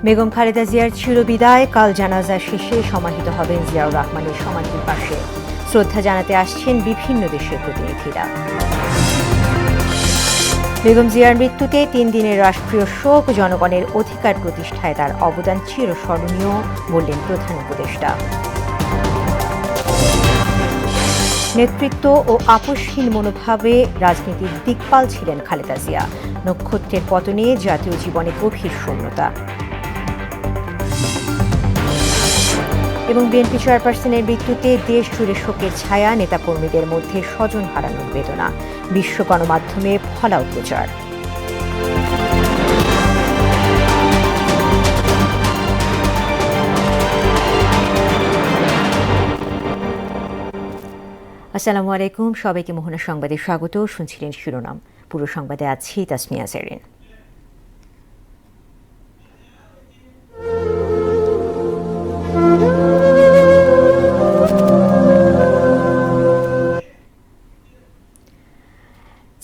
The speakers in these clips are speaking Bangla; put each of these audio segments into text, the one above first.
বেগম খালেদা জিয়ার চিরবিদায় কাল জানাজা শেষে সমাহিত হবেন জিয়াউর রহমানের সমাধির পাশে। শ্রদ্ধা জানাতে আসছেন বিভিন্ন দেশের প্রতিনিধিরা। বেগম জিয়ার মৃত্যুতে 3 দিনের রাষ্ট্রীয় শোক। জনগণের অধিকার প্রতিষ্ঠায় তার অবদান চিরস্মরণীয় বললেন প্রধান উপদেষ্টা। নেতৃত্ব ও আপোষহীন মনোভাবে রাজনীতির দিকপাল ছিলেন খালেদা জিয়া। নক্ষত্রের পতনে জাতীয় জীবনে গভীর শূন্যতা। এবং বিএনপি চেয়ারপারসনের মৃত্যুতে দেশ জুড়ে শোকের ছায়া। নেতাকর্মীদের মধ্যে স্বজন হারানোর বেদনা। বিশ্ব গণমাধ্যমে ফলাও প্রচার। আসসালামু আলাইকুম, সবাইকে মোহনা সংবাদে স্বাগত। শুনছিলেন শিরোনাম, পুরো সংবাদে আছি তাসমিয়া জেরিন।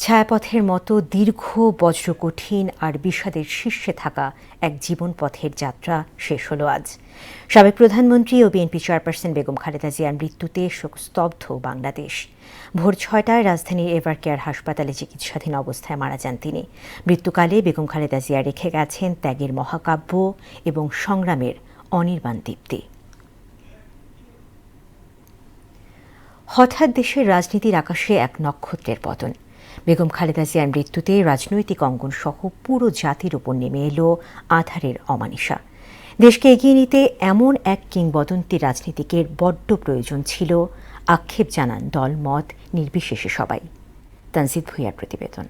ছায়াপথের মতো দীর্ঘ, বজ্রকঠিন আর বিষাদের শীর্ষে থাকা এক জীবন পথের যাত্রা শেষ হলো আজ। সাবেক প্রধানমন্ত্রী ও বিএনপি চেয়ারপারসন বেগম খালেদা জিয়ার মৃত্যুতে শোকস্তব্ধ বাংলাদেশ। ভোর 6টায় রাজধানীর এভারকেয়ার হাসপাতালে চিকিৎসাধীন অবস্থায় মারা যান তিনি। মৃত্যুকালে বেগম খালেদা জিয়া রেখে গেছেন ত্যাগের মহাকাব্য এবং সংগ্রামের অনির্বাণ দীপ্তি। হঠাৎ দেশের রাজনীতির আকাশে এক নক্ষত্রের পতন। বেগম খালেদা জিয়ার মৃত্যুতে রাজনৈতিক অঙ্গন সহ পুরো জাতির উপর নেমে এলো আঁধারের অমানিসা। দেশকে এগিয়ে নিতে এমন এক কিংবদন্তি রাজনীতিকের বড্ড প্রয়োজন ছিল, আক্ষেপ জানান দল মত নির্বিশেষে সবাই। তানজিদ ভুঁইয়ার প্রতিবেদন।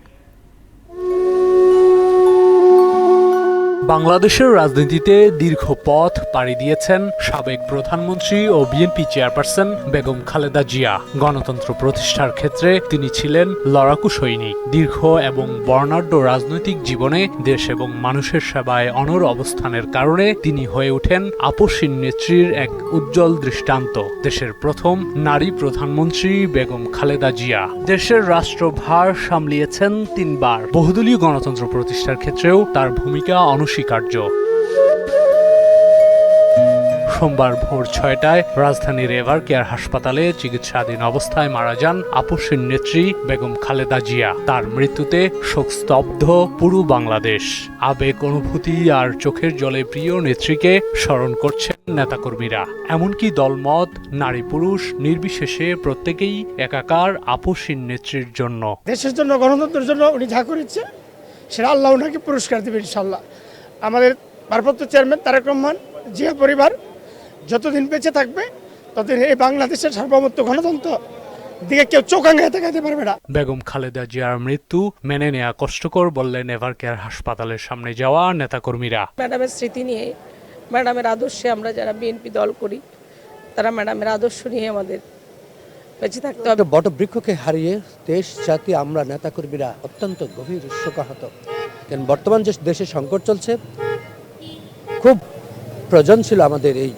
বাংলাদেশের রাজনীতিতে দীর্ঘ পথ পাড়ি দিয়েছেন সাবেক প্রধানমন্ত্রী ও বিএনপি চেয়ারপারসন বেগম খালেদা জিয়া। গণতন্ত্র প্রতিষ্ঠার ক্ষেত্রে তিনি ছিলেন লড়াকু সৈনিক। দীর্ঘ এবং বর্ণাঢ্য রাজনৈতিক জীবনে দেশ এবং মানুষের সেবায় অনড় অবস্থানের কারণে তিনি হয়ে ওঠেন আপোষহীন নেত্রীর এক উজ্জ্বল দৃষ্টান্ত। দেশের প্রথম নারী প্রধানমন্ত্রী বেগম খালেদা জিয়া দেশের রাষ্ট্রভার সামলিয়েছেন 3 বার। বহুদলীয় গণতন্ত্র প্রতিষ্ঠার ক্ষেত্রেও তার ভূমিকা অনস্বীকার্য। সোমবার ভোর 6টায় রাজধানীর এভারকেয়ার হাসপাতালে চিকিৎসাধীন অবস্থায় মারা যান আপোষহীন নেত্রী বেগম খালেদা জিয়া। তার মৃত্যুতে শোকস্তব্ধ পুরো বাংলাদেশ। আবেগ, অনুভূতি আর চোখের জলে প্রিয় নেত্রীকে স্মরণ করছেন নেতাকর্মীরা। এমনকি দলমত, নারী পুরুষ নির্বিশেষে প্রত্যেকেই একাকার আপোষহীন নেত্রীর জন্য। দেশের জন্য, গণতন্ত্রের জন্য উনি যা করেছে সেটা আল্লাহ ওনাকে পুরস্কার দেবে ইনশাল্লাহ। আমাদের ভারপ্রাপ্ত চেয়ারম্যান তারেক রহমান, জিয়া পরিবার যতদিন বেঁচে থাকবে ততদিন এই বাংলাদেশের সার্বভৌমত্ব, গণতন্ত্র দিকে কেউ চোখ আঙ্গায় তাকাতে পারবে না। বেগম খালেদা জিয়ার মৃত্যু মেনে নেওয়া কষ্টকর বললেন এভারকেয়ার হাসপাতালের সামনে যাওয়া নেতাকর্মীরা। ম্যাডামের স্মৃতি নিয়ে, ম্যাডামের আদর্শে আমরা যারা বিএনপি দল করি তারা ম্যাডামের আদর্শ নিয়ে আমাদের বেঁচে থাকতে হবে। বট বৃক্ষকে হারিয়ে দেশ জাতি আমরা নেতাকর্মীরা অত্যন্ত গভীর শোকাহত। কারণ বর্তমান যে দেশে সংকট চলছে, খুব প্রয়োজন ছিল আমাদের এই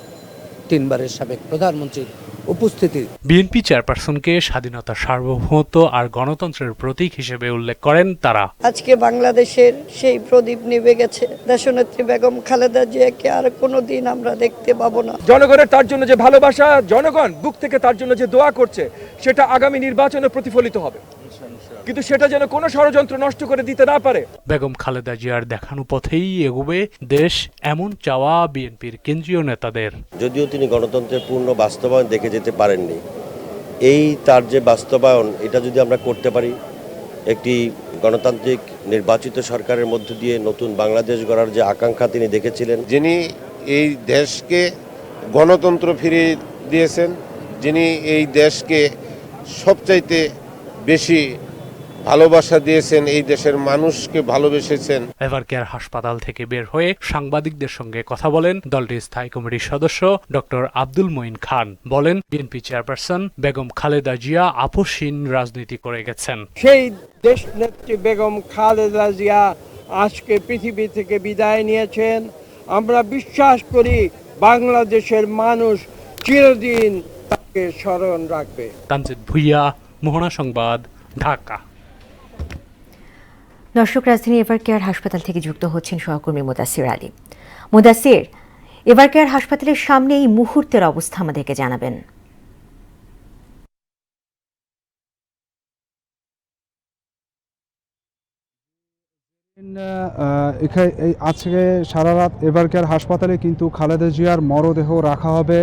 3 বারের সাবেক প্রধানমন্ত্রীর উপস্থিতি। বিএনপি চেয়ারপারসনকে স্বাধীনতা, সার্বভৌমত্ব আর গণতন্ত্রের প্রতীক হিসেবে উল্লেখ করেন তারা। আজকে বাংলাদেশের সেই প্রদীপ নিভে গেছে। দেশনেত্রী বেগম খালেদা জিয়াকে আর কোনোদিন আমরা দেখতে পাবো না। জনগণের তার জন্য যে ভালোবাসা, জনগণ বুক থেকে তার জন্য যে দোয়া করছে, সেটা আগামী নির্বাচনে প্রতিফলিত হবে, কিন্তু সেটা যেন কোনো ষড়যন্ত্র নষ্ট করে দিতে না পারে। বেগম খালেদা জিয়ার দেখানো পথেই এগোবে দেশ, এমন চাওয়া বিএনপির কেন্দ্রীয় নেতাদের। যদিও তিনি গণতন্ত্রের পূর্ণ বাস্তবায়ন দেখে যেতে পারেননি, এই তার যে বাস্তবায়ন, এটা যদি আমরা করতে পারি, একটি গণতান্ত্রিক নির্বাচিত সরকারের মধ্য দিয়ে নতুন বাংলাদেশ গড়ার যে আকাঙ্ক্ষা তিনি দেখেছিলেন, যিনি এই দেশকে গণতন্ত্র ফিরিয়ে দিয়েছেন, যিনি এই দেশকে সবচাইতে বেশি ভালোবাসা দিয়েছেন, এই দেশের মানুষকে ভালোবেসেছেন। এভারকেয়ার হাসপাতাল থেকে বের হয়ে সাংবাদিকদের সঙ্গে কথা বলেন দলটির স্থায়ী কমিটির সদস্য ডক্টর আব্দুল মঈন খান। বলেন, বিএনপি চেয়ারপারসন বেগম খালেদা জিয়া আপোষহীন রাজনীতি করে গেছেন। সেই দেশ নেত্রী বেগম খালেদা জিয়া আজকে পৃথিবী থেকে বিদায় নিয়েছেন। আমরা বিশ্বাস করি বাংলাদেশের মানুষ চিরদিন তাকে স্মরণ রাখবে। তানজিদ ভুঁইয়া, মোহনা সংবাদ, ঢাকা। দর্শক, রাজধানী এভারকেয়ার হাসপাতাল থেকে যুক্ত হচ্ছেন সহকর্মী মোতাসির আলী। মুদাসির, এভারকেয়ার হাসপাতালের সামনে এই মুহূর্তের অবস্থা আমাদেরকে জানাবেন। আজকে সারা রাত এভারকেয়ার হাসপাতালে কিন্তু খালেদা জিয়ার মরদেহ রাখা হবে।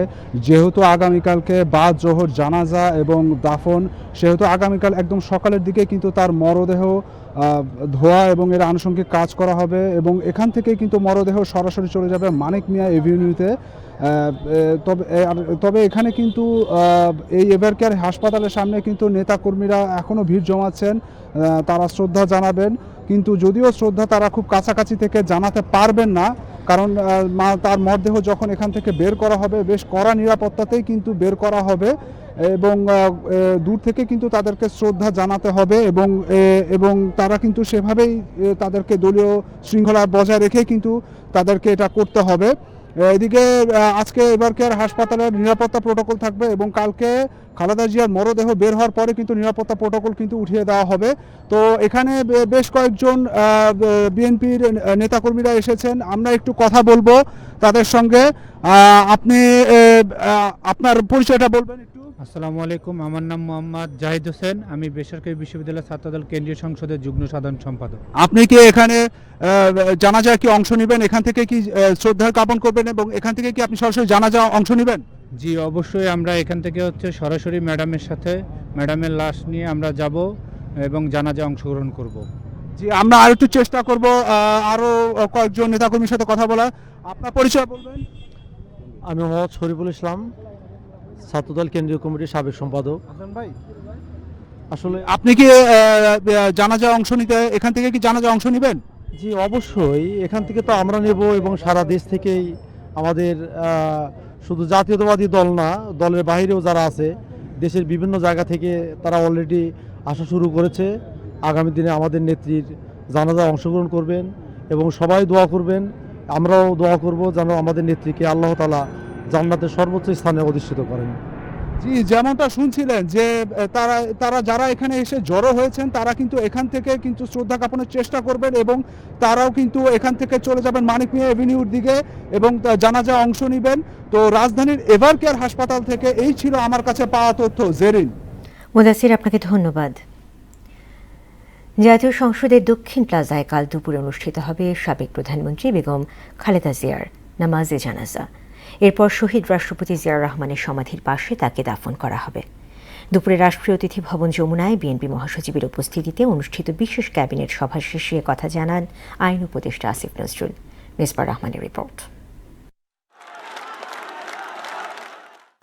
যেহেতু আগামীকালকে বাদ জোহর জানাজা এবং দাফন, সেহেতু আগামীকাল একদম সকালের দিকে কিন্তু তার মরদেহ ধোয়া এবং এর আনুষঙ্গিক কাজ করা হবে এবং এখান থেকে কিন্তু মরদেহ সরাসরি চলে যাবে মানিক মিয়া এভিনিউতে। তবে এখানে কিন্তু এই এভারকেয়ার হাসপাতালের সামনে কিন্তু নেতাকর্মীরা এখনও ভিড় জমাচ্ছেন, তারা শ্রদ্ধা জানাবেন। কিন্তু যদিও শ্রদ্ধা তারা খুব কাছাকাছি থেকে জানাতে পারবেন না, কারণ তার মরদেহ যখন এখান থেকে বের করা হবে বেশ কড়া নিরাপত্তাতেই কিন্তু বের করা হবে এবং দূর থেকে কিন্তু তাদেরকে শ্রদ্ধা জানাতে হবে এবং তারা কিন্তু সেভাবেই তাদেরকে দলীয় শৃঙ্খলা বজায় রেখে কিন্তু তাদেরকে এটা করতে হবে। এদিকে আজকে এভারকেয়ার হাসপাতালের নিরাপত্তা প্রোটোকল থাকবে এবং কালকে খালেদা জিয়ার মরদেহ বের হওয়ার পরে কিন্তু নিরাপত্তা প্রোটোকল কিন্তু উঠিয়ে দেওয়া হবে। তো এখানে বেশ কয়েকজন বিএনপির নেতাকর্মীরা এসেছেন, আমরা একটু কথা বলবো তাদের সঙ্গে। আপনি আপনার পরিচয়টা বলবেন একটু? আসসালামু আলাইকুম, আমার নাম মোহাম্মদ জাহিদ হোসেন, আমি বেসরকারি বিশ্ববিদ্যালয় ছাত্রদল কেন্দ্রীয় সংসদের যুগ্ম সাধারণ সম্পাদক। আপনি কি এখানে জানাজায় কি অংশ নেবেন? এখান থেকে কি শ্রদ্ধা জ্ঞাপন করবেন এবং এখান থেকে কি আপনি সরাসরি জানাজা অংশ নেবেন? জি অবশ্যই, আমরা এখান থেকে সরাসরি ম্যাডামের সাথে ম্যাডামের লাশ নিয়ে আমরা যাব এবং জানাজায় অংশগ্রহণ করব। জি, আমরা আর একটু চেষ্টা করব আরও কয়েকজন নেতাকর্মীর সাথে কথা বলা। আপনার পরিচয় বলবেন? আমি মোহাম্মদ শরীফুল ইসলাম, ছাত্রদল কেন্দ্রীয় কমিটির সাবেক সম্পাদক। ভাই, আসলে আপনি কি জানাজায় অংশ নিতে এখান থেকে কি জানাজায় অংশ নেবেন? জি অবশ্যই, এখান থেকে তো আমরা নেব এবং সারা দেশ থেকেই আমাদের শুধু জাতীয়তাবাদী দল না, দলের বাইরেও যারা আছে দেশের বিভিন্ন জায়গা থেকে তারা অলরেডি আসা শুরু করেছে। আগামী দিনে আমাদের নেত্রীর জানাজায় অংশগ্রহণ করবেন এবং সবাই দোয়া করবেন, আমরাও দোয়া করব যেন আমাদের নেত্রীকে আল্লাহ তাআলা জান্নাতের সর্বোচ্চ স্থানে অধিষ্ঠিত করেন। জি, যেমনটা শুনছিলেন যে তারা যারা এখানে এসে জড়ো হয়েছেন তারা কিন্তু এখান থেকে কিন্তু শ্রদ্ধা জ্ঞাপনের চেষ্টা করবেন এবং তারাও কিন্তু এখান থেকে চলে যাবেন মানিক মিয়া এভিনিউর দিকে এবং জানাজা অংশ নেবেন। তো রাজধানীর এভারকেয়ার হাসপাতাল থেকে এই ছিল আমার কাছে পাওয়া তথ্য। জেরিন। মুদাসির, আপনাকে ধন্যবাদ। জাতীয় সংসদের দক্ষিণ প্লাজায় কাল দুপুরে অনুষ্ঠিত হবে সাবেক প্রধানমন্ত্রী বেগম খালেদা জিয়ার নামাজে জানাজা। এরপর শহীদ রাষ্ট্রপতি জিয়াউর রহমানের সমাধির পাশে তাকে দাফন করা হবে। দুপুরে রাষ্ট্রীয় অতিথি ভবন যমুনায় বিএনপি মহাসচিবের উপস্থিতিতে অনুষ্ঠিত বিশেষ ক্যাবিনেট সভা শেষে কথা জানান আইন উপদেষ্টা আসিফ নজরুল। মিসবাহ রহমানের রিপোর্ট।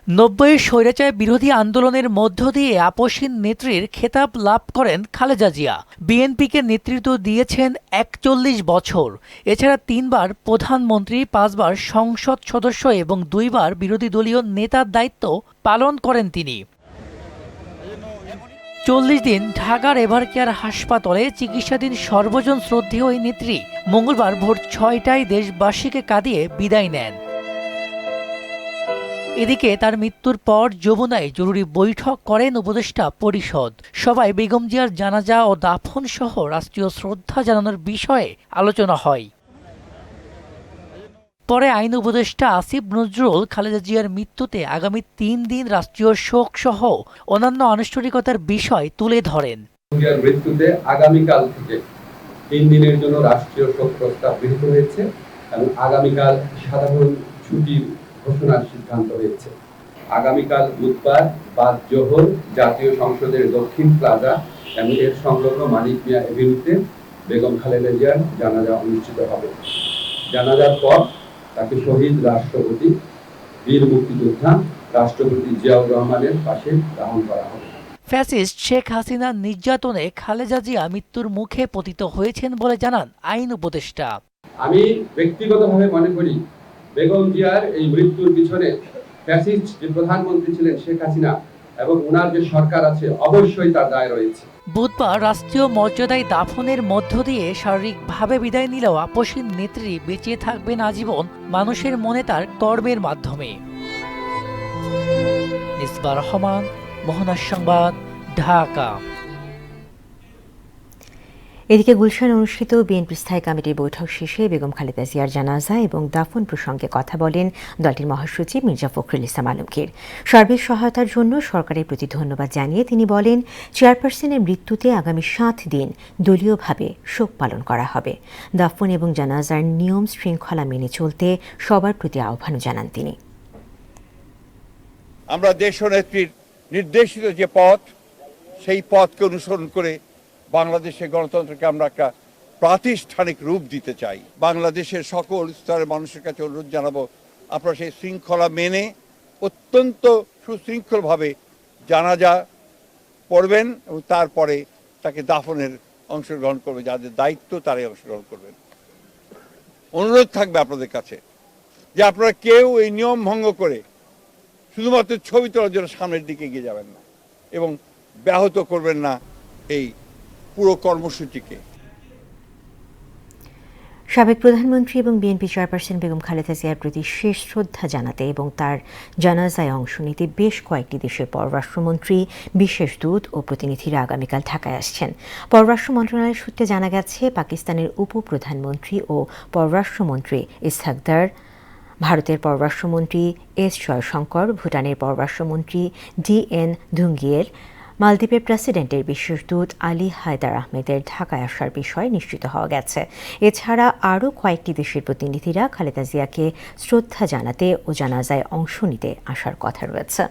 90 স্বৈরাচার বিরোধী আন্দোলনের মধ্য দিয়ে আপসহীন নেত্রীর খেতাব লাভ করেন খালেদা জিয়া। বিএনপিকে নেতৃত্ব দিয়েছেন 41 বছর। এছাড়া 3 বার প্রধানমন্ত্রী, 5 বার সংসদ সদস্য এবং 2 বার বিরোধী দলীয় নেতার দায়িত্ব পালন করেন তিনি। 40 দিন ঢাকার এভারকেয়ার হাসপাতালে চিকিৎসাধীন সর্বজন শ্রদ্ধেয় এই নেত্রী মঙ্গলবার ভোর 6টায় দেশবাসীকে কাঁদিয়ে বিদায় নেন। এদিকে তার মৃত্যুর পর যমুনায় জরুরি বৈঠক করেন উপদেষ্টা পরিষদ। সবাই বেগম জিয়ার জানাজা ও দাফন সহ রাষ্ট্রীয় শ্রদ্ধা জানানোর বিষয়ে আলোচনা হয়। পরে আইন উপদেষ্টা আসিফ নজরুল খালেদা জিয়ার মৃত্যুতে আগামী 3 দিন রাষ্ট্রীয় শোক সহ অন্যান্য আনুষ্ঠানিকতার বিষয় তুলে ধরেন। জিয়ার মৃত্যুতে আগামীকাল থেকে 3 দিনের জন্য রাষ্ট্রীয় শোক প্রস্তাব গৃহীত হয়েছে এবং আগামীকাল সাধারণ ছুটি ঘোষণার সিদ্ধান্ত হয়েছে। আগামীকাল বুধবার বাদ জোহর জাতীয় সংসদের দক্ষিণ প্লাজা এবং এর সংলগ্ন মানিক মিয়া এভিনিউতে বেগম খালেদা জিয়ার জানাজা অনুষ্ঠিত হবে। জানাজার পর তাকে শহীদ রাষ্ট্রপতি, বীর মুক্তিযোদ্ধা রাষ্ট্রপতি জিয়াউর রহমানের পাশে দাফন করা হবে। ফ্যাসিস্ট শেখ হাসিনার নির্যাতনে খালেদা জিয়া মৃত্যুর মুখে পতিত হয়েছেন বলে জানান আইন উপদেষ্টা। আমি ব্যক্তিগতভাবে মনে করি বেগম জিয়ার এই মৃত্যুর পিছনে ফ্যাসিস্ট যে প্রধানমন্ত্রী ছিলেন শেখ হাসিনা এবং ওনার যে সরকার আছে অবশ্যই তার দায় রয়েছে। বুধবার রাষ্ট্রীয় মর্যাদায় দাফনের মধ্য দিয়ে শারীরিকভাবে বিদায় নিলেও আপসহীন নেত্রী বেঁচে থাকবেন আজীবন মানুষের মনে তার কর্মের মাধ্যমে। মিসবাহ রহমান, মোহনা সংবাদ, ঢাকা। এদিকে গুলশানে অনুষ্ঠিত বিএনপি স্থায়ী কমিটির বৈঠক শেষে বেগম খালেদা জিয়ার জানাজা এবং দাফন প্রসঙ্গে কথা বলেন দলটির মহাসচিব মির্জা ফখরুল ইসলাম আলমগীর। সার্বিক সহায়তার জন্য সরকারের প্রতি ধন্যবাদ জানিয়ে তিনি বলেন, চেয়ারপারসনের মৃত্যুতে আগামী 7 দিন দলীয়ভাবে শোক পালন করা হবে। দাফন এবং জানাজার নিয়ম শৃঙ্খলা মেনে চলতে সবার প্রতি আহ্বান জানান তিনি। আমরা দেশনেত্রীর নির্দেশিত যে পথ, সেই পথকে অনুসরণ করে বাংলাদেশের গণতন্ত্রকে আমরা একটা প্রাতিষ্ঠানিক রূপ দিতে চাই। বাংলাদেশের সকল স্তরের মানুষের কাছে অনুরোধ জানাবো, আপনারা সেই শৃঙ্খলা মেনে অত্যন্ত সুশৃঙ্খলভাবে জানাজা পড়বেন এবং তারপরে তাকে দাফনের অংশগ্রহণ করবে, যাদের দায়িত্ব তারাই অংশগ্রহণ করবেন। অনুরোধ থাকবে আপনাদের কাছে যে আপনারা কেউ এই নিয়ম ভঙ্গ করে শুধুমাত্র ছবি তোলার জন্য সামনের দিকে এগিয়ে যাবেন না এবং ব্যাহত করবেন না এই পুরো কর্মসূচিকে। সাবেক প্রধানমন্ত্রী এবং বিএনপি চেয়ারপারসন বেগম খালেদা জিয়ার প্রতি শেষ শ্রদ্ধা জানাতে এবং তার জানাজায় অংশ নিতে বেশ কয়েকটি দেশের পররাষ্ট্রমন্ত্রী, বিশেষ দূত ও প্রতিনিধিরা আগামীকাল ঢাকায় আসছেন। পররাষ্ট্র মন্ত্রণালয়ের সূত্রে জানা গেছে, পাকিস্তানের উপপ্রধানমন্ত্রী ও পররাষ্ট্রমন্ত্রী ইসহাক দার, ভারতের পররাষ্ট্রমন্ত্রী এস জয়শঙ্কর, ভুটানের পররাষ্ট্রমন্ত্রী DN ধুঙ্গিয়েল, মালদ্বীপের প্রেসিডেন্টের বিশেষ দূত আলী হায়দার আহমেদের ঢাকায় আসার বিষয় নিশ্চিত হওয়া গেছে। এছাড়া আরও কয়েকটি দেশের প্রতিনিধিরা খালেদা জিয়াকে শ্রদ্ধা জানাতে ও জানাজায় অংশ নিতে আসার কথা রয়েছে।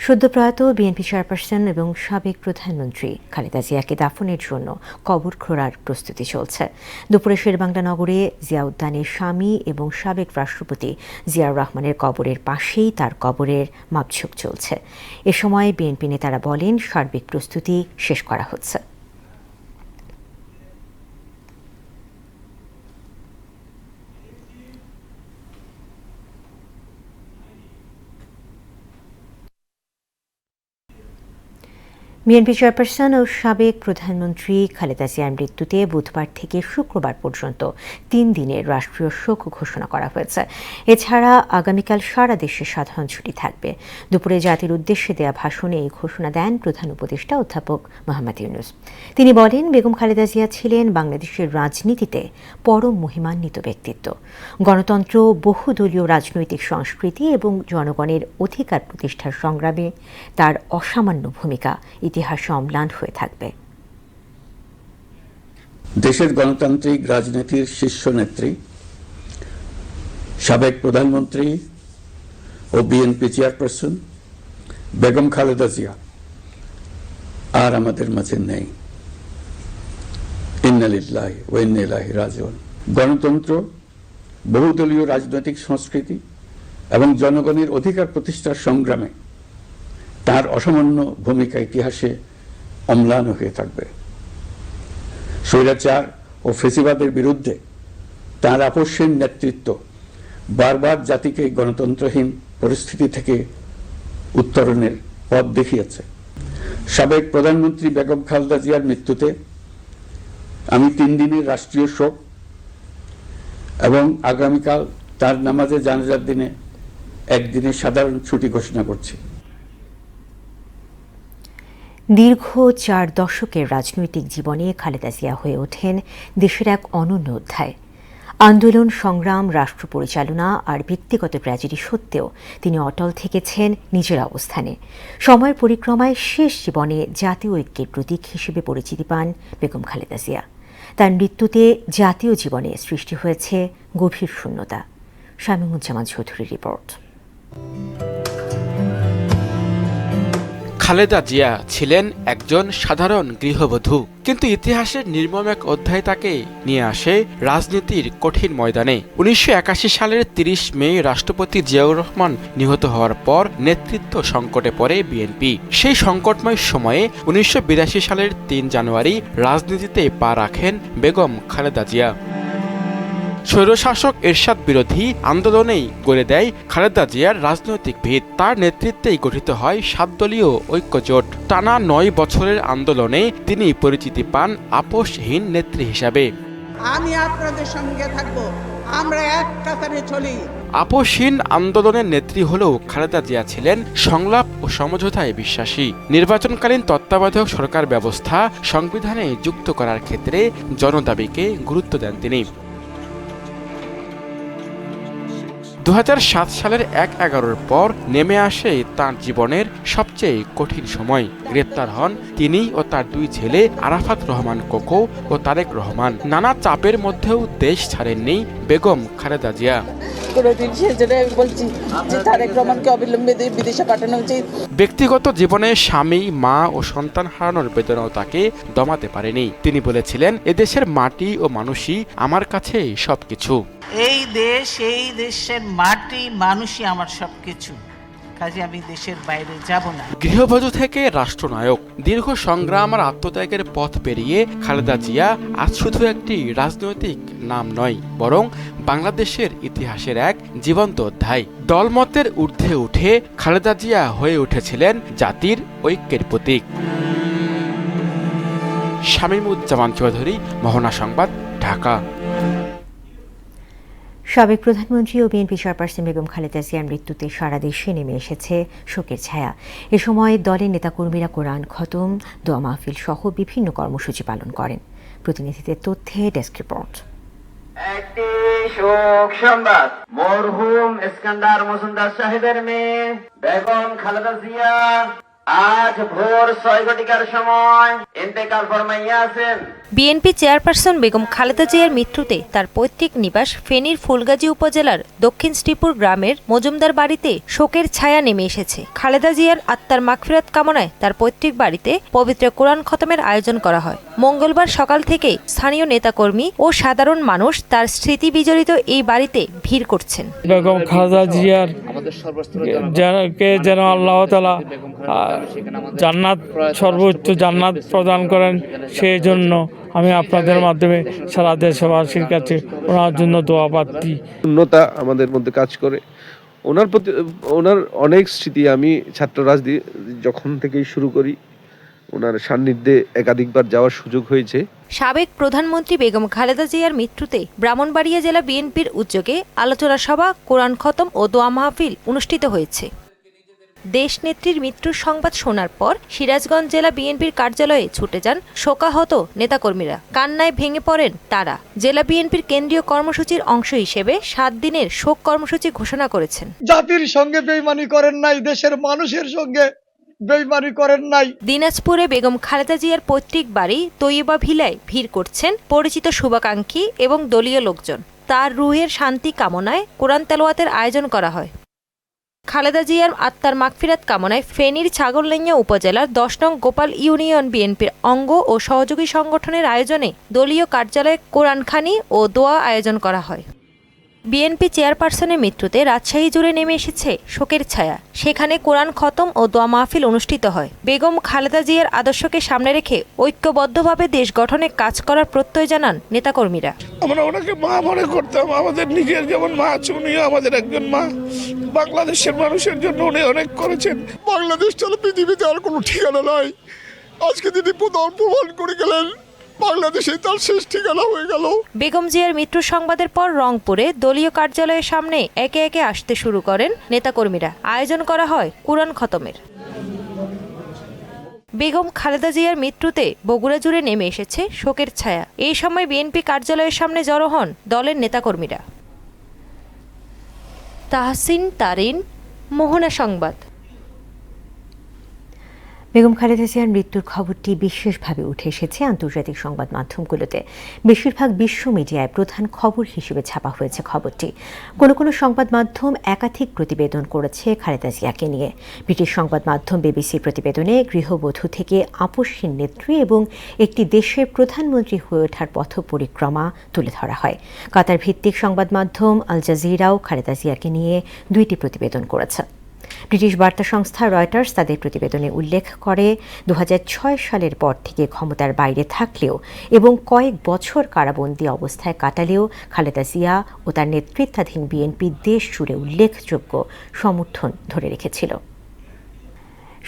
সদ্যপ্রয়াত বিএনপি চেয়ারপারসন এবং সাবেক প্রধানমন্ত্রী খালেদা জিয়াকে দাফনের জন্য কবর খোঁড়ার প্রস্তুতি চলছে। দুপুরে শেরেবাংলা নগরে জিয়া উদ্যানের স্বামী এবং সাবেক রাষ্ট্রপতি জিয়াউর রহমানের কবরের পাশেই তার কবরের মাপঝোঁক চলছে। এ সময় বিএনপি নেতারা বলেন, সার্বিক প্রস্তুতি শেষ করা হচ্ছে। বিএনপি চেয়ারপারসন ও সাবেক প্রধানমন্ত্রী খালেদা জিয়ার মৃত্যুতে বুধবার থেকে শুক্রবার পর্যন্ত 3 দিনের রাষ্ট্রীয় শোক ঘোষণা করা হয়েছে। এছাড়া আগামীকাল সারা দেশে সাধারণ ছুটি থাকবে। দুপুরে জাতির উদ্দেশ্যে দেয়া ভাষণে এই ঘোষণা দেন প্রধান উপদেষ্টা অধ্যাপক মোহাম্মদ ইউনূস। তিনি বলেন, বেগম খালেদা জিয়া ছিলেন বাংলাদেশের রাজনীতিতে পরম মহিমান্বিত ব্যক্তিত্ব। গণতন্ত্র, বহুদলীয় রাজনৈতিক সংস্কৃতি এবং জনগণের অধিকার প্রতিষ্ঠার সংগ্রামে তার অসামান্য ভূমিকা ইতিহাসে অম্লান হয়ে থাকবে। দেশের গণতান্ত্রিক রাজনীতির শীর্ষ নেত্রী, সাবেক প্রধানমন্ত্রী ও বিএনপি চেয়ারপারসন বেগম খালেদা জিয়া আর আমাদের মাঝে নেই। ইন্না লিল্লাহি ওয়া ইন্না ইলাইহি রাজিউন। গণতন্ত্র, বহুদলীয় রাজনৈতিক সংস্কৃতি এবং জনগণের অধিকার প্রতিষ্ঠার সংগ্রামে তার অসামান্য ভূমিকা ইতিহাসে অম্লান হয়ে থাকবে। স্বৈরাচার ও ফেসিবাদের বিরুদ্ধে তার আপোষহীন নেতৃত্ব বারবার জাতিকে গণতন্ত্রহীন পরিস্থিতি থেকে উত্তরণের পথ দেখিয়েছে। সাবেক প্রধানমন্ত্রী বেগম খালেদা জিয়ার মৃত্যুতে আমি 3 দিনের রাষ্ট্রীয় শোক এবং আগামীকাল তার নামাজে জানাজার দিনে 1 দিনের সাধারণ ছুটি ঘোষণা করছি। দীর্ঘ 4 দশকের রাজনৈতিক জীবনে খালেদা জিয়া হয়ে ওঠেন দেশের এক অনন্য অধ্যায়। আন্দোলন, সংগ্রাম, রাষ্ট্র পরিচালনা আর ব্যক্তিগত ট্র্যাজেডি সত্ত্বেও তিনি অটল থেকেছেন নিজের অবস্থানে। সময়ের পরিক্রমায় শেষ জীবনে জাতীয় ঐক্যের প্রতীক হিসেবে পরিচিতি পান বেগম খালেদা জিয়া। তার মৃত্যুতে জাতীয় জীবনে সৃষ্টি হয়েছে গভীর শূন্যতা। শামীমুজ্জামান চৌধুরীর রিপোর্ট। খালেদা জিয়া ছিলেন একজন সাধারণ গৃহবধূ, কিন্তু ইতিহাসের নির্মম এক অধ্যায় তাকে নিয়ে আসে রাজনীতির কঠিন ময়দানে। 1981 সালের 30 মে রাষ্ট্রপতি জিয়াউর রহমান নিহত হওয়ার পর নেতৃত্ব সংকটে পড়ে বিএনপি। সেই সংকটময় সময়ে 1982 সালের 3 জানুয়ারি রাজনীতিতে পা রাখেন বেগম খালেদা জিয়া। স্বৈরশাসক এরশাদ বিরোধী আন্দোলনেই গড়ে দেয় খালেদা জিয়ার রাজনৈতিক ভিত। তার নেতৃত্বেই গঠিত হয় 7 দলীয় ঐক্যজোট। টানা 9 বছরের আন্দোলনে তিনি পরিচিতি পান আপোষহীন নেত্রী হিসাবে। আমি আপনাদের সঙ্গে থাকব, আমরা এক কাতারে চলি। আপোষহীন আন্দোলনের নেত্রী হলেও খালেদা জিয়া ছিলেন সংলাপ ও সমঝোতায় বিশ্বাসী। নির্বাচনকালীন তত্ত্বাবধায়ক সরকার ব্যবস্থা সংবিধানে যুক্ত করার ক্ষেত্রে জনদাবিকে গুরুত্ব দেন তিনি। 2007 সালের 1/11 পর নেমে আসে তাঁর জীবনের সবচেয়ে কঠিন সময়। গ্রেপ্তার হন তিনি ও তার 2 ছেলে আরাফাত রহমান কোকো ও তারেক রহমান। নানা চাপের মধ্যেও দেশ ছাড়েননি বেগম খালেদা জিয়া। ব্যক্তিগত জীবনে স্বামী, মা ও সন্তান হারানোর বেদনাও তাকে দমাতে পারেনি। তিনি বলেছিলেন, এদেশের মাটি ও মানুষই আমার কাছে সবকিছু। এই দেশের মাটি মানুষই আমার সবকিছু, কাজে আমি দেশের বাইরে যাব না। গৃহবধূ থেকে রাষ্ট্রনায়ক, দীর্ঘ সংগ্রাম আর আত্মত্যাগের পথ পেরিয়ে খালেদা জিয়া আজ শুধু একটি রাজনৈতিক নাম নয়, বরং বাংলাদেশের ইতিহাসের এক জীবন্ত অধ্যায়। দলমতের ঊর্ধ্বে উঠে খালেদা জিয়া হয়ে উঠেছিলেন জাতির ঐক্যের প্রতীক। শামীমুজ্জামান চৌধুরী, মোহনা সংবাদ, ঢাকা। সাবেক প্রধানমন্ত্রী ও বিএনপি চেয়ারপারসন বেগম খালেদা জিয়ার মৃত্যুতে সারা দেশে নেমে এসেছে শোকের ছায়া। এ সময় দলের নেতাকর্মীরা কোরআন খতম, দোয়া মাহফিল সহ বিভিন্ন কর্মসূচি পালন করেন। প্রতিনিধিদের তথ্যে ডেস্ক রিপোর্ট। একটি শোক সংবাদ, মরহুম ইস্কান্দার মজুমদার সাহেবের মেয়ে বেগম খালেদা জিয়া আজ ভোর 6 ঘটিকার সময় ইন্তেকাল ফরমাইয়াছেন। বিএনপি চেয়ারপারসন বেগম খালেদা জিয়ার মৃত্যুতে তার পৈতৃক নিবাস ফেনীর ফুলগাজী উপজেলার দক্ষিণ শ্রীপুর গ্রামের মজুমদার বাড়িতে শোকের ছায়া নেমে এসেছে। খালেদা জিয়ার আত্মার মাগফিরাত কামনায় তার পৈতৃক বাড়িতে পবিত্র কোরআন খতমের আয়োজন করা হয়। মঙ্গলবার সকাল থেকেই স্থানীয় নেতাকর্মী ও সাধারণ মানুষ তার স্মৃতি বিজড়িত এই বাড়িতে ভিড় করছেন। বেগম খালেদা জিয়ার যেন আল্লাহ তাআলা জান্নাত, সর্বোচ্চ জান্নাত প্রদান করেন, সেই জন্য আমি আপনাদের মাধ্যমে সারা দেশবাসীর কাছে ওনার জন্য দোয়া প্রার্থী। শূন্যতা আমাদের মধ্যে কাজ করে। ওনার প্রতি ওনার অনেক স্মৃতি, আমি ছাত্র রাজনীতি যখন থেকেই শুরু করি ওনার সান্নিধ্যে একাধিকবার যাওয়ার সুযোগ হয়েছে। সাবেক প্রধানমন্ত্রী বেগম খালেদা জিয়ার মৃত্যুতে ব্রাহ্মণবাড়িয়া জেলা বিএনপির উদ্যোগে আলোচনা সভা, কোরআন খতম ও দোয়া মাহফিল অনুষ্ঠিত হয়েছে। দেশনেত্রীর মৃত্যুর সংবাদ শোনার পর সিরাজগঞ্জ জেলা বিএনপির কার্যালয়ে ছুটে যান শোকাহত নেতাকর্মীরা। কান্নায় ভেঙে পড়েন তারা। জেলা বিএনপির কেন্দ্রীয় কর্মসূচির অংশ হিসেবে 7 দিনের শোক কর্মসূচি ঘোষণা করেছেন। জাতির সঙ্গে বেইমানি করেন নাই, দেশের মানুষের সঙ্গে বেইমানি করেন নাই। দিনাজপুরে বেগম খালেদা জিয়ার পৈতৃক বাড়ি তৈয়বা ভিলায় ভিড় করছেন পরিচিত শুভাকাঙ্ক্ষী এবং দলীয় লোকজন। তার রুহের শান্তি কামনায় কোরআন তেলাওয়াতের আয়োজন করা হয়। খালেদা জিয়ার আত্মার মাগফিরাত কামনায় ফেনীর ছাগলনাইয়া উপজেলার 10 নং গোপাল ইউনিয়ন বিএনপির অঙ্গ ও সহযোগী সংগঠনের আয়োজনে দলীয় কার্যালয়ে কোরআনখানি ও দোয়া আয়োজন করা হয়। বিএনপি চেয়ারপারসনের মৃত্যুতে রাজশাহী জুড়ে নেমে এসেছে শোকের ছায়া। সেখানে কোরআন খতম ও দোয়া মাহফিল অনুষ্ঠিত হয়। বেগম খালেদা জিয়ার আদর্শকে সামনে রেখে ঐক্যবদ্ধভাবে দেশ গঠনে কাজ করার প্রত্যয় জানান নেতাকর্মীরা। আমরা ওনাকে মা মনে করতাম, আমাদের নিজের যেমন মা আছে, উনিও আমাদের একজন মা। বাংলাদেশের মানুষের জন্য উনি অনেক করেছেন। বাংলাদেশ ছাড়া পৃথিবীতে আর কোনো ঠিকানা নাই। আজকে তিনি প্রমাণ করে গেলেন, বাংলাদেশে তার শেষ ঠিকানা হয়ে গেল। বেগম জিয়ার মৃত্যুর সংবাদের পর রংপুরে দলীয় কার্যালয়ের সামনে একে একে আসতে শুরু করেন নেতাকর্মীরা। আয়োজন করা হয় কোরআন খতমের। বেগম খালেদা জিয়ার মৃত্যুতে বগুড়া জুড়ে নেমে এসেছে শোকের ছায়া। এই সময় বিএনপি কার্যালয়ের সামনে জড়ো হন দলের নেতাকর্মীরা। তাহসিন তারিন, মোহনা সংবাদ। বেগম খালেদা জিয়ার মৃত্যুর খবরটি বিশেষভাবে উঠে এসেছে আন্তর্জাতিক সংবাদ মাধ্যমগুলোতে। বেশিরভাগ বিশ্ব মিডিয়ায় প্রধান খবর হিসেবে ছাপা হয়েছে খবরটি। কোনো কোনো সংবাদ মাধ্যম একাধিক প্রতিবেদন করেছে খালেদা জিয়াকে নিয়ে। ব্রিটিশ সংবাদ মাধ্যম বিবিসির প্রতিবেদনে গৃহবধূ থেকে আপসহীন নেত্রী এবং একটি দেশের প্রধানমন্ত্রী হয়ে ওঠার পথ পরিক্রমা তুলে ধরা হয়। কাতার ভিত্তিক সংবাদ মাধ্যম আল জাজিরাও খালেদা জিয়াকে নিয়ে 2টি প্রতিবেদন করেছে। ব্রিটিশ বার্তা সংস্থা রয়টার্স তাদের প্রতিবেদনে উল্লেখ করে 2006 সালের পর থেকে ক্ষমতার বাইরে থাকলেও এবং কয়েক বছর কারাবন্দী অবস্থায় কাটালেও খালেদা জিয়া ও তার নেতৃত্বাধীন বিএনপি দেশ জুড়ে উল্লেখযোগ্য সমর্থন ধরে রেখেছিল।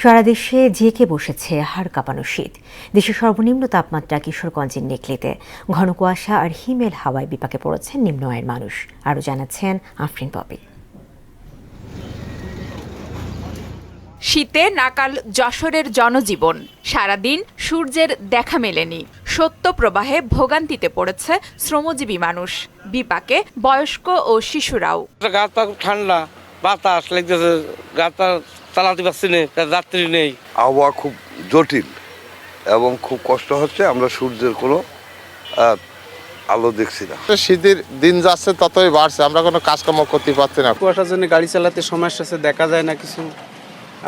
সারা দেশে জেঁকে বসেছে হাড় কাঁপানো শীত। দেশের সর্বনিম্ন তাপমাত্রা কিশোরগঞ্জের নেকলিতে। ঘন কুয়াশা আর হিমেল হাওয়ায় বিপাকে পড়েছেন নিম্ন আয়ের মানুষ। আরও জানাচ্ছেন আফরিন পপি। শীতে নাকাল যশোরের জনজীবন, সারাদিন সূর্যের দেখা মেলেনি। সত্য প্রবাহে ভোগান্তিতে পড়েছে শ্রমজীবী মানুষ, বিপাকে বয়স্ক ও শিশুরাও। ঠান্ডা বাতাস লাগতেছে, গাতা চালাতে পারছি না, যাত্রী নেই। আবহাওয়া খুব জটিল এবং খুব কষ্ট হচ্ছে, আমরা সূর্যের কোনো আলো দেখছি না। শীতের দিন যাচ্ছে ততই বাড়ছে, আমরা কোনো কাজকর্ম করতে পারছি না। কুয়াশার জন্য গাড়ি চালাতে সমস্যা আছে, দেখা যায় না কিছু,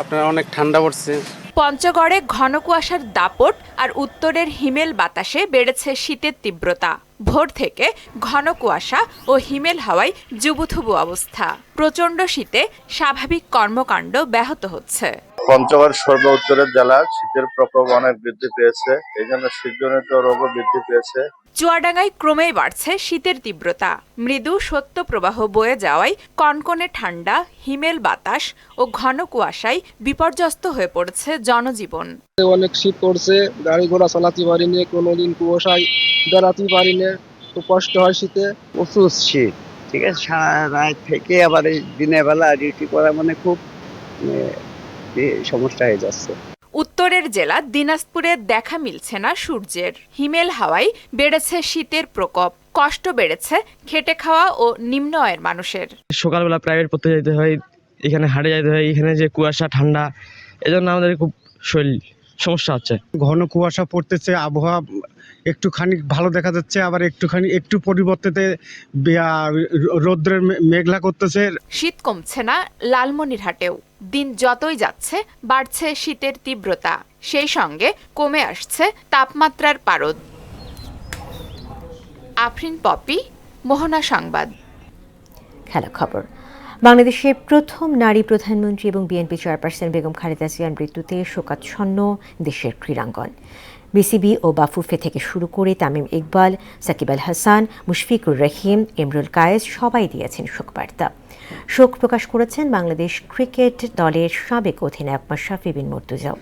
আপনার অনেক ঠান্ডা পড়ছে। পঞ্চগড়ে ঘন কুয়াশার দাপট আর উত্তরের হিমেল বাতাসে বেড়েছে শীতের তীব্রতা। ভোর থেকে ঘন কুয়াশা ও হিমেল হাওয়ায় জুবুথুবু অবস্থা। প্রচণ্ড শীতে স্বাভাবিক কর্মকাণ্ড ব্যাহত হচ্ছে। পঞ্চগড় সর্ব উত্তরের জেলা, শীতের প্রকোপ অনেক বৃদ্ধি পেয়েছে, এই জন্য শীতজনিত রোগও বৃদ্ধি পেয়েছে। চুয়াডাঙ্গায় ক্রমেই বাড়ছে শীতের তীব্রতা। মৃদু সত্য প্রবাহ বয়ে যাওয়ায় কনকনে ঠান্ডা, হিমেল বাতাস ও ঘন কুয়াশায় বিপর্যস্ত হয়ে পড়েছে জনজীবন। অনেক শীত পড়ছে, গাড়ি ঘোড়া চালাতে পারিনি, কোনোদিন কুয়াশায় বেড়াতে পারিনি, খুব কষ্ট হয় শীতে। প্রচুর শীত, ঠিক আছে, সারা রাত থেকে আবার এই দিনের বেলা ডিউটি করা মানে খুব সমস্যা হয়ে যাচ্ছে। উত্তরের জেলা দিনাজপুরে দেখা মিলছে না সূর্যের। হিমেল হাওয়ায় বেড়েছে শীতের প্রকোপ, কষ্ট বেড়েছে খেটে খাওয়া ও নিম্ন আয়ের মানুষের। সকালবেলা প্রাইভেট পড়তে যেতে হয়, এখানে হাটে যেতে হয়, এখানে যে কুয়াশা ঠান্ডা, এজন্য আমাদের খুব শরীর সমস্যা হচ্ছে। ঘন কুয়াশা পড়তেছে, আবহাওয়া একটুখানি ভালো দেখা যাচ্ছে, আবার একটু পরিবর্তে রৌদ্রের মেঘলা করতেছে। শীত কমছে না লালমনিরহাটেও। দিন যতই যাচ্ছে বাড়ছে শীতের তীব্রতা, সেই সঙ্গে কমে আসছে তাপমাত্রার পারদ। আফরিন পপি, মোহনা সংবাদ। খেলা খবর। বাংলাদেশের প্রথম নারী প্রধানমন্ত্রী এবং বিএনপি চেয়ারপারসন বেগম খালেদা জিয়ার মৃত্যুতে শোকাচ্ছন্ন দেশের ক্রীড়াঙ্গন। বিসিবি ও বাফুফে থেকে শুরু করে তামিম ইকবাল, সাকিব আল হাসান, মুশফিকুর রহিম, ইমরুল কায়েস সবাই দিয়েছেন শোকবার্তা। শোক প্রকাশ করেছেন বাংলাদেশ ক্রিকেট দলের সাবেক অধিনায়ক মাশরাফি বিন মুর্তজাও।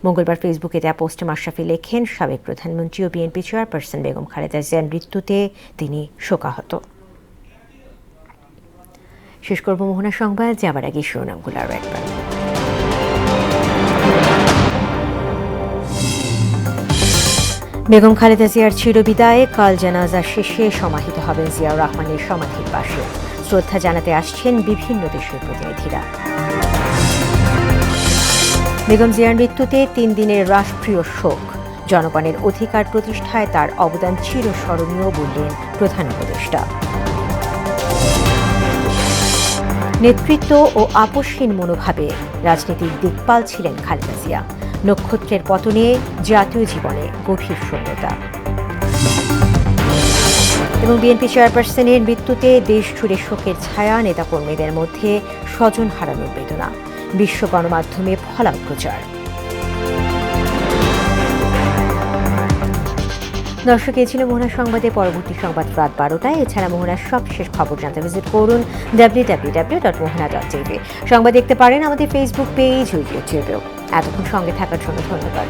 মঙ্গলবার ফেসবুকে দেয়া পোস্টে মাশরাফি লেখেন, সাবেক প্রধানমন্ত্রী ও বিএনপি চেয়ারপারসন বেগম খালেদা জিয়ার মৃত্যুতে তিনি শোকাহত। শেষ করব মোহনা সংবাদ, যাবার আগে শিরোনামগুলো আরও একবার। বেগম খালেদা জিয়ার চিরবিদায়ে কাল জানাজা শেষে সমাহিত হবেন জিয়াউর রহমানের সমাধির পাশে। শ্রদ্ধা জানাতে আসছেন বিভিন্ন দেশের প্রতিনিধিরা। বেগম জিয়ার মৃত্যুতে 3 দিনের রাষ্ট্রীয় শোক। জনগণের অধিকার প্রতিষ্ঠায় তার অবদান চিরস্মরণীয় বললেন প্রধান উপদেষ্টা। নেতৃত্ব ও আপোষহীন মনোভাবে রাজনীতির দিকপাল ছিলেন খালেদা জিয়া। নক্ষত্রের পতনে জাতীয় জীবনে গভীর শূন্যতা। এবং বিএনপি চেয়ারপারসনের মৃত্যুতে দেশ জুড়ে শোকের ছায়া, নেতাকর্মীদের মধ্যে স্বজন হারানোর বেদনা। বিশ্ব গণমাধ্যমে ফলাও প্রচার। দর্শক, এই ছিল মোহনা সংবাদে। পরবর্তী সংবাদ রাত 12টায়। এছাড়া মোহনার সবশেষ খবর জানতে ভিজিট করুন www.mohana.tv। সংবাদ দেখতে পারেন আমাদের ফেসবুক পেজ ও ইউটিউবেও। এতক্ষণ সঙ্গে থাকার জন্য ধন্যবাদ।